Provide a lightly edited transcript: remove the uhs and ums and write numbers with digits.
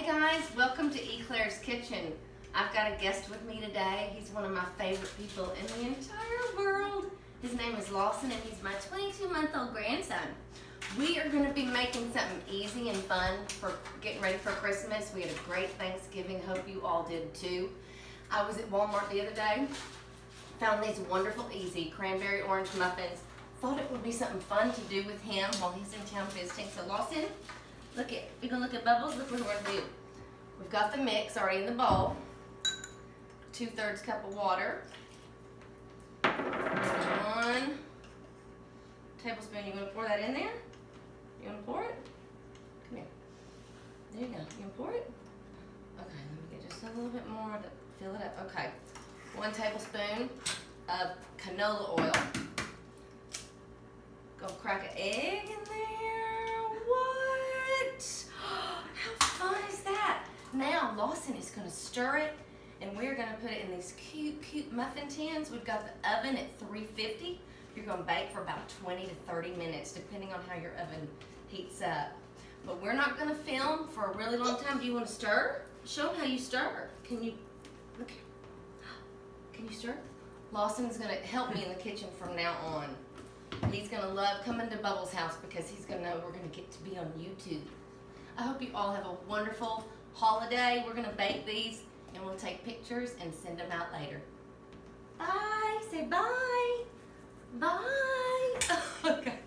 Hey guys, welcome to Eclair's Kitchen. I've got a guest with me today. He's one of my favorite people in the entire world. His name is Lawson and he's my 22-month-old grandson. We are going to be making something easy and fun for getting ready for Christmas. We had a great Thanksgiving. Hope you all did too. I was at Walmart the other day, found these wonderful easy cranberry orange muffins. Thought it would be something fun to do with him while he's in town visiting. So Lawson, look at, you can look at Bubbles, look what we're gonna do. We've got the mix already in the bowl. 2/3 cup of water. 1 tablespoon, you gonna pour that in there? You wanna pour it? Come here. There you go, you gonna pour it? Okay, let me get just a little bit more to fill it up. Okay, 1 tablespoon of canola oil. Go crack an egg in there. What? How fun is that? Now Lawson is gonna stir it and we're gonna put it in these cute muffin tins. We've got the oven at 350. You're gonna bake for about 20 to 30 minutes depending on how your oven heats up. But we're not gonna film for a really long time. Do you wanna stir? Show them how you stir. Can you, look here. Can you stir? Lawson's gonna help me in the kitchen from now on. He's gonna love coming to Bubbles' house because he's gonna know we're gonna get to be on YouTube. I hope you all have a wonderful holiday. We're gonna bake these and we'll take pictures and send them out later. Bye, say bye. Bye. Okay.